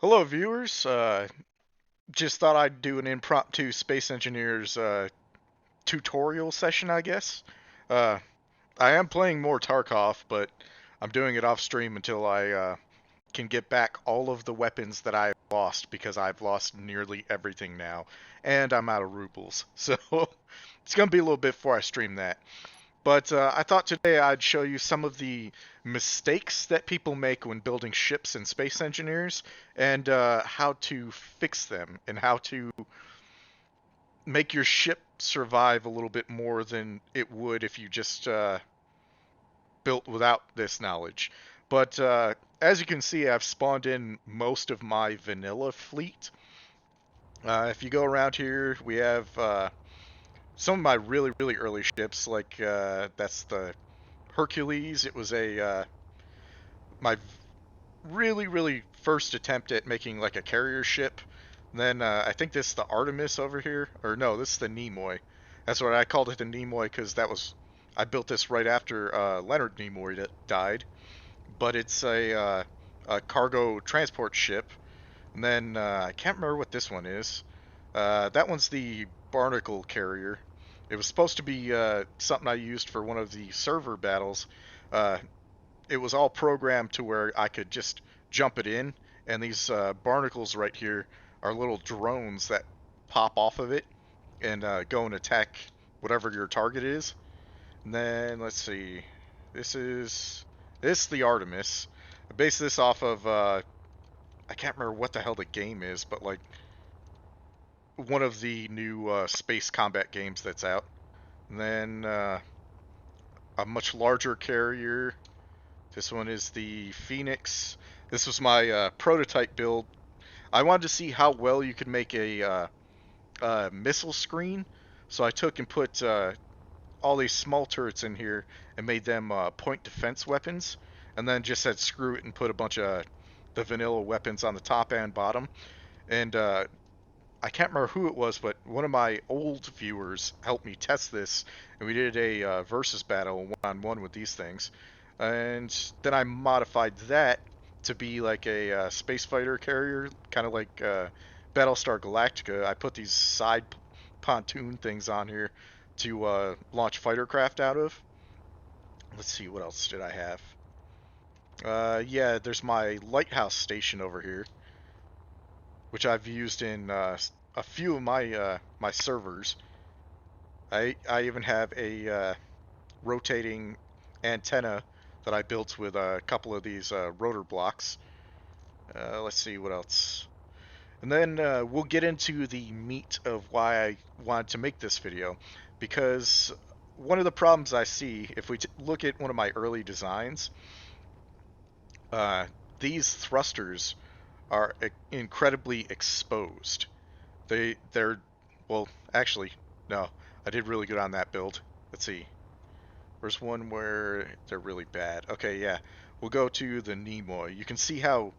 Hello, viewers. Just thought I'd do an impromptu Space Engineers tutorial session, I guess. Uh, I am playing more Tarkov, but I'm doing it off stream until I can get back all of the weapons that I lost because I've lost nearly everything now, and I'm out of rubles. So it's gonna be a little bit before I stream that. But I thought today I'd show you some of the mistakes that people make when building ships and space engineers, and how to fix them, and how to make your ship survive a little bit more than it would if you just built without this knowledge. But as you can see, I've spawned in most of my vanilla fleet. If you go around here, we have some of my really early ships, like that's the Hercules. It was a my really first attempt at making like a carrier ship. Then I think this is the Artemis over here, or no, this is the Nimoy. That's what I called it, the Nimoy, because that was I built this right after Leonard Nimoy died. But it's a cargo transport ship. And then I can't remember what this one is. That one's the Barnacle Carrier. It was supposed to be something I used for one of the server battles. Uh, it was all programmed to where I could just jump it in, and these barnacles right here are little drones that pop off of it and go and attack whatever your target is. And then let's see, this is the Artemis. I based this off of I can't remember what the hell the game is, but like one of the new space combat games that's out. And then a much larger carrier. This one is the Phoenix. This was my prototype build. I wanted to see how well you could make a missile screen, so I took and put all these small turrets in here and made them point defense weapons, and then just said screw it and put a bunch of the vanilla weapons on the top and bottom. And I can't remember who it was, but one of my old viewers helped me test this, and we did a versus battle one-on-one with these things. And then I modified that to be like a space fighter carrier, kind of like Battlestar Galactica. I put these side pontoon things on here to launch fighter craft out of. Let's see, what else did I have? Yeah, there's my lighthouse station over here, which I've used in a few of my servers. I even have a rotating antenna that I built with a couple of these rotor blocks. Let's see what else. And then we'll get into the meat of why I wanted to make this video, because one of the problems I see if we look at one of my early designs, uh, these thrusters are incredibly exposed. They're well, actually, no, I did really good on that build. Let's see. There's one where they're really bad. Okay, yeah. We'll go to the Nimoy. You can see how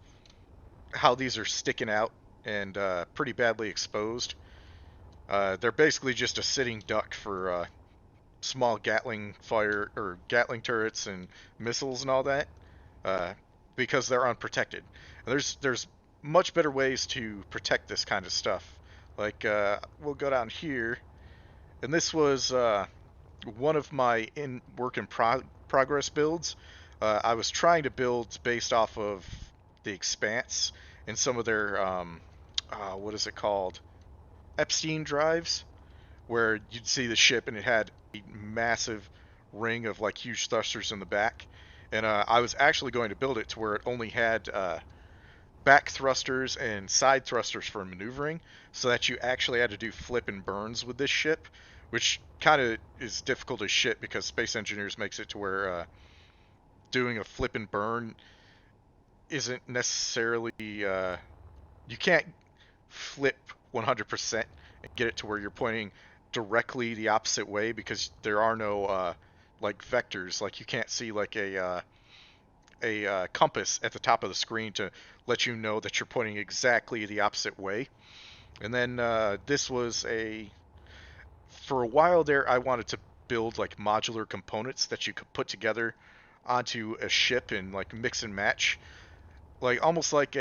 these are sticking out and pretty badly exposed. They're basically just a sitting duck for small Gatling fire or Gatling turrets and missiles and all that, uh, because they're unprotected. And there's much better ways to protect this kind of stuff. Like we'll go down here, and this was one of my in work in progress builds. I was trying to build based off of the Expanse and some of their what is it called, Epstein drives, where you'd see the ship and it had a massive ring of like huge thrusters in the back. And I was actually going to build it to where it only had back thrusters and side thrusters for maneuvering, so that you actually had to do flip and burns with this ship, which kind of is difficult as shit because Space Engineers makes it to where doing a flip and burn isn't necessarily you can't flip 100% and get it to where you're pointing directly the opposite way because there are no like vectors. Like you can't see like a compass at the top of the screen to let you know that you're pointing exactly the opposite way. And then this was a for a while there I wanted to build like modular components that you could put together onto a ship and like mix and match, like almost like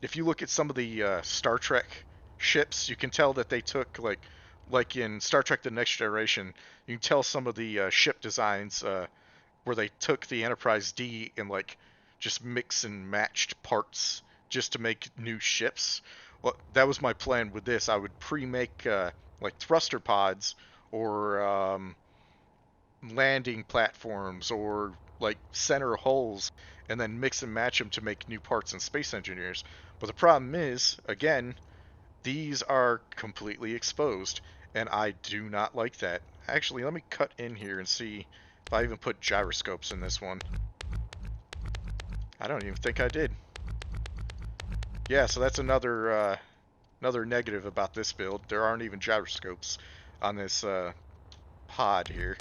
if you look at some of the Star Trek ships, you can tell that they took like in Star Trek: The Next Generation, you can tell some of the ship designs where they took the Enterprise D and like just mix and matched parts just to make new ships. Well, that was my plan with this. I would pre-make like thruster pods or landing platforms or like center holes and then mix and match them to make new parts in Space Engineers. But the problem is, again, these are completely exposed, and I do not like that. Actually, let me cut in here and see if I even put gyroscopes in this one. I don't even think I did. Yeah, so that's another negative about this build. There aren't even gyroscopes on this pod here.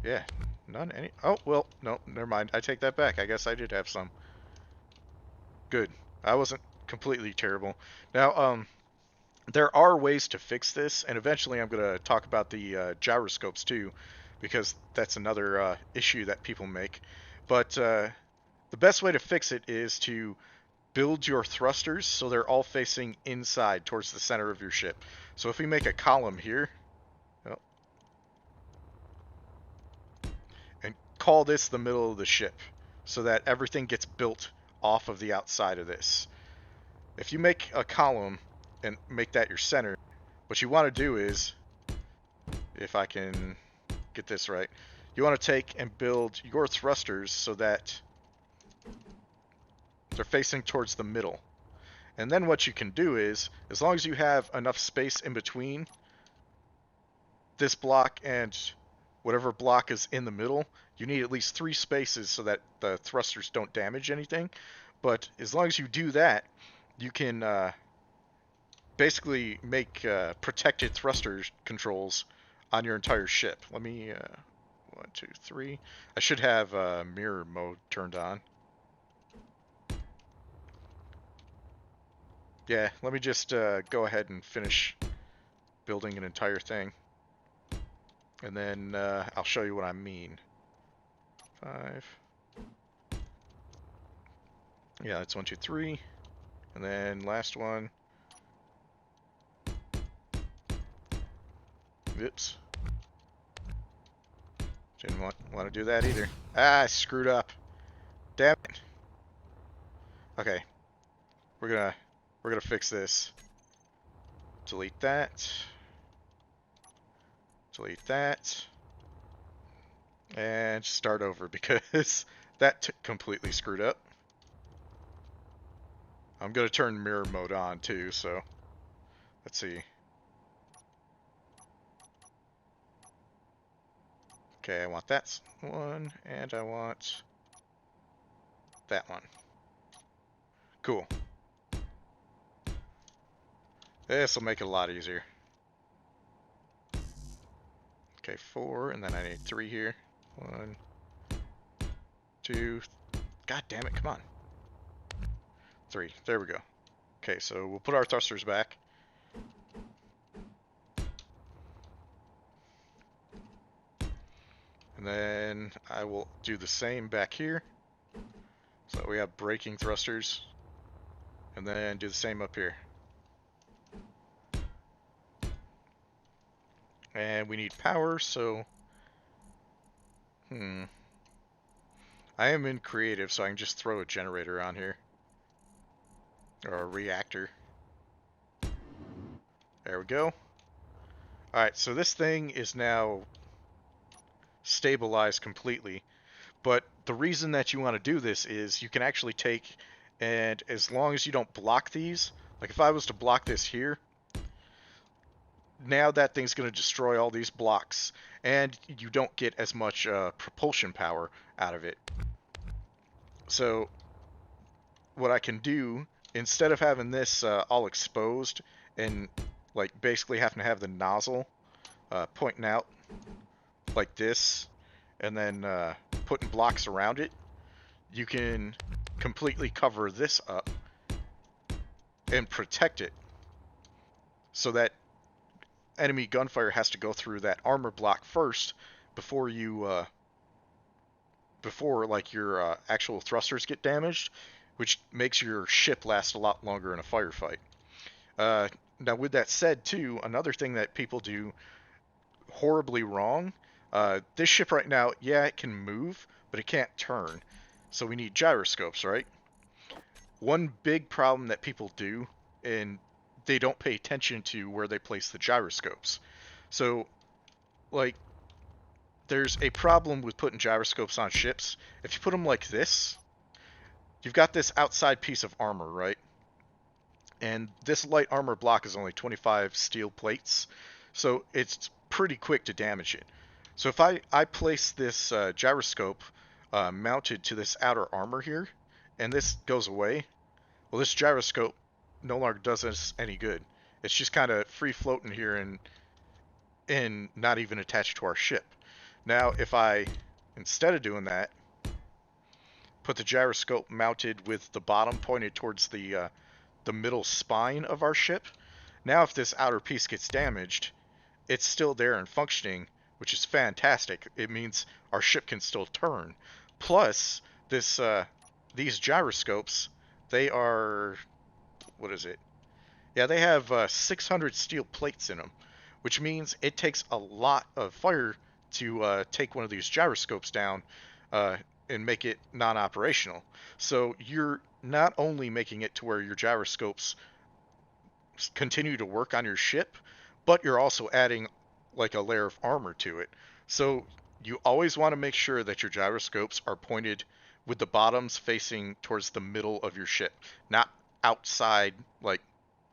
Yeah, none any. Oh, well, no, never mind. I take that back. I guess I did have some. Good. I wasn't completely terrible. Now, there are ways to fix this, and eventually I'm going to talk about the gyroscopes too, because that's another issue that people make. But the best way to fix it is to build your thrusters so they're all facing inside towards the center of your ship. So if we make a column here, oh, and call this the middle of the ship, so that everything gets built off of the outside of this. If you make a column and make that your center, what you want to do is, if I can get this right, you want to take and build your thrusters so that they're facing towards the middle. And then what you can do is, as long as you have enough space in between this block and whatever block is in the middle, you need at least 3 spaces so that the thrusters don't damage anything. But as long as you do that, you can basically make protected thruster controls on your entire ship. Let me, 1, 2, 3. I should have mirror mode turned on. Yeah, let me just go ahead and finish building an entire thing. And then I'll show you what I mean. 5. Yeah, that's 1, 2, 3. And then last one. Oops. Didn't want to do that either. Ah, I screwed up. Damn it. Okay. We're gonna fix this. Delete that. Delete that. And start over because that completely screwed up. I'm gonna turn mirror mode on too, so let's see. Okay, I want that one, and I want that one. Cool. This will make it a lot easier. Okay, 4, and then I need 3 here. 1, 2. God damn it, come on. 3. There we go. Okay, so we'll put our thrusters back. And then I will do the same back here. So we have braking thrusters. And then do the same up here. And we need power, so... I am in creative, so I can just throw a generator on here. Or a reactor. There we go. Alright, so this thing is now stabilized completely. But the reason that you want to do this is you can actually take, and as long as you don't block these, like if I was to block this here, now that thing's going to destroy all these blocks, and you don't get as much propulsion power out of it. So what I can do, instead of having this all exposed and like basically having to have the nozzle pointing out like this, and then putting blocks around it, you can completely cover this up and protect it so that enemy gunfire has to go through that armor block first before you before like your actual thrusters get damaged. which makes your ship last a lot longer in a firefight. Uh, Now, with that said, too, another thing that people do horribly wrong. This ship right now, yeah, it can move, but it can't turn. So we need gyroscopes, right? One big problem that people do, and they don't pay attention to where they place the gyroscopes. So, like, there's a problem with putting gyroscopes on ships. If you put them like this, you've got this outside piece of armor, right? And this light armor block is only 25 steel plates, so it's pretty quick to damage it. So if I place this gyroscope mounted to this outer armor here, and this goes away, well, this gyroscope no longer does us any good. It's just kind of free floating here and not even attached to our ship. Now, if I, instead of doing that, put the gyroscope mounted with the bottom pointed towards the middle spine of our ship, now if this outer piece gets damaged, it's still there and functioning, which is fantastic. It means our ship can still turn. Plus, these gyroscopes, they are, what is it? Yeah, they have 600 steel plates in them, which means it takes a lot of fire to take one of these gyroscopes down uh, and make it non-operational. So you're not only making it to where your gyroscopes continue to work on your ship, but you're also adding like a layer of armor to it. So you always want to make sure that your gyroscopes are pointed with the bottoms facing towards the middle of your ship, not outside, like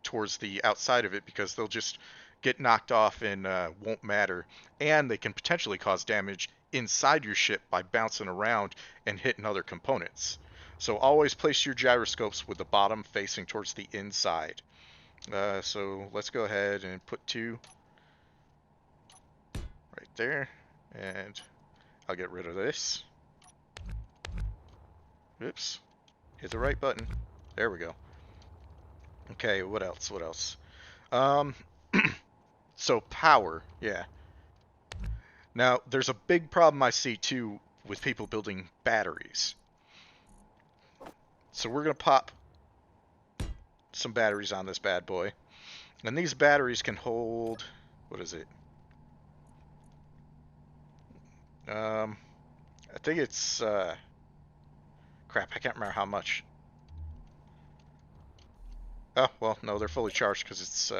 towards the outside of it, because they'll just get knocked off and won't matter. And they can potentially cause damage inside your ship by bouncing around and hitting other components. So always place your gyroscopes with the bottom facing towards the inside. So let's go ahead and put 2 right there, and I'll get rid of this. Oops, hit the right button. There we go. Okay, what else? What else? Um, so power, yeah. Now, there's a big problem I see too with people building batteries. So we're gonna pop some batteries on this bad boy, and these batteries can hold, what is it? I think it's crap. I can't remember how much. Oh well, no, they're fully charged because it's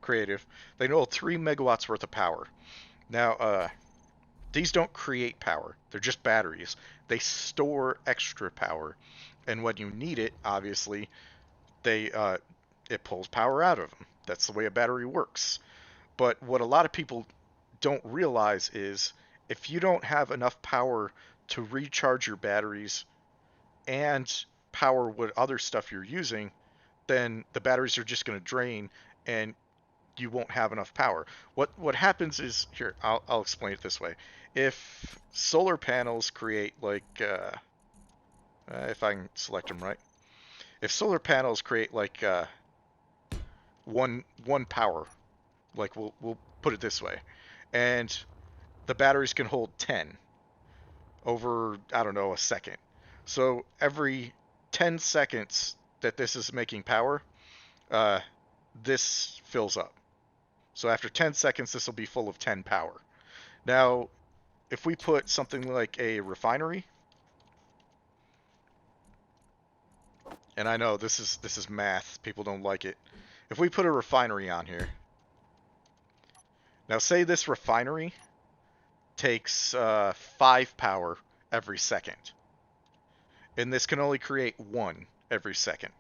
creative. They hold 3 megawatts worth of power. Now, these don't create power. They're just batteries. They store extra power, and when you need it, obviously, it pulls power out of them. That's the way a battery works. But what a lot of people don't realize is if you don't have enough power to recharge your batteries and power what other stuff you're using, then the batteries are just going to drain and you won't have enough power. What happens is, here, I'll explain it this way. If solar panels create like if I can select them right. If solar panels create like one power, like we'll put it this way, and the batteries can hold 10 over, I don't know, a second. So every 10 seconds that this is making power, uh, this fills up. So after 10 seconds, this will be full of 10 power. Now, if we put something like a refinery, and I know this is math, people don't like it. If we put a refinery on here, now say this refinery takes 5 power every second, and this can only create 1 every second.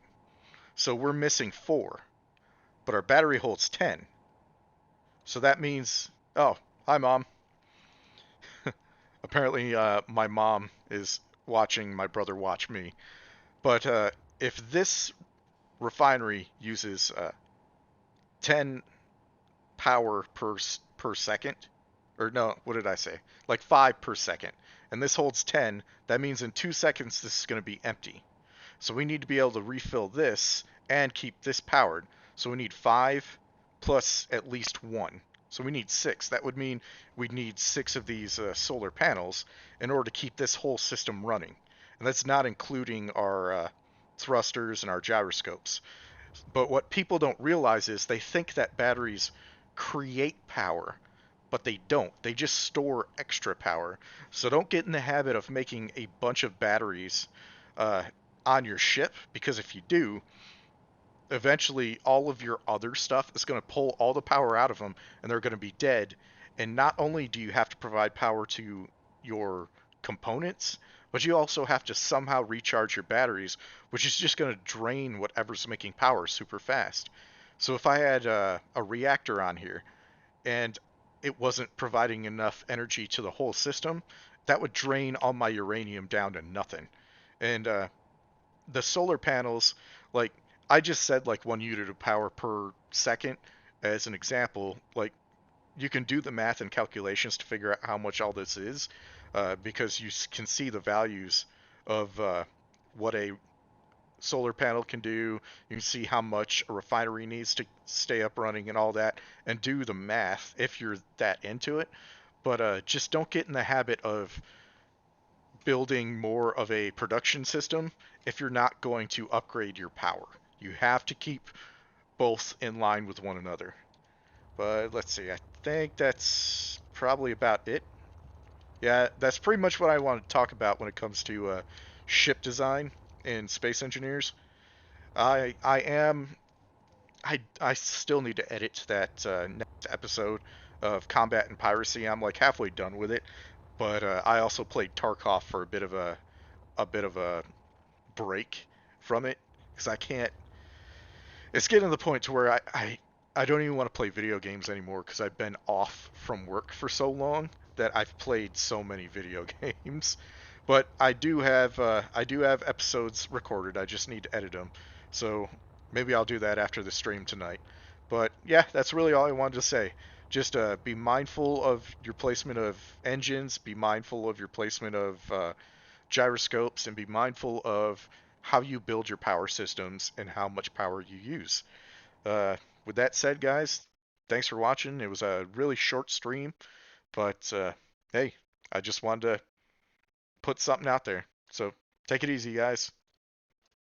So we're missing 4, but our battery holds 10. So that means, oh, hi mom. Apparently my mom is watching my brother watch me. But if this refinery uses 10 power per second, or no, what did I say? Like 5 per second, and this holds 10, that means in 2 seconds this is going to be empty. So we need to be able to refill this and keep this powered. So we need 5 plus at least 1. So we need 6. That would mean we'd need 6 of these solar panels in order to keep this whole system running. And that's not including our thrusters and our gyroscopes. But what people don't realize is they think that batteries create power, but they don't. They just store extra power. So don't get in the habit of making a bunch of batteries uh, on your ship, because if you do, eventually all of your other stuff is going to pull all the power out of them and they're going to be dead. And not only do you have to provide power to your components, but you also have to somehow recharge your batteries, which is just going to drain whatever's making power super fast. So if I had a reactor on here and it wasn't providing enough energy to the whole system, that would drain all my uranium down to nothing. And the solar panels, like I just said, like 1 unit of power per second as an example. Like you can do the math and calculations to figure out how much all this is, because you can see the values of what a solar panel can do. You can see how much a refinery needs to stay up running and all that, and do the math if you're that into it. But just don't get in the habit of building more of a production system if you're not going to upgrade your power. You have to keep both in line with one another. But let's see, I think that's probably about it. Yeah, that's pretty much what I want to talk about when it comes to ship design and space engineers. I am I still need to edit that next episode of Combat and Piracy. I'm like halfway done with it, but I also played Tarkov for a bit of a break from it because I can't. It's getting to the point to where I don't even want to play video games anymore because I've been off from work for so long that I've played so many video games. But I do have episodes recorded. I just need to edit them. So maybe I'll do that after the stream tonight. But yeah, that's really all I wanted to say. Just be mindful of your placement of engines. Be mindful of your placement of gyroscopes, and be mindful of how you build your power systems and how much power you use. With that said, guys, thanks for watching. It was a really short stream, but hey, I just wanted to put something out there. So take it easy, guys.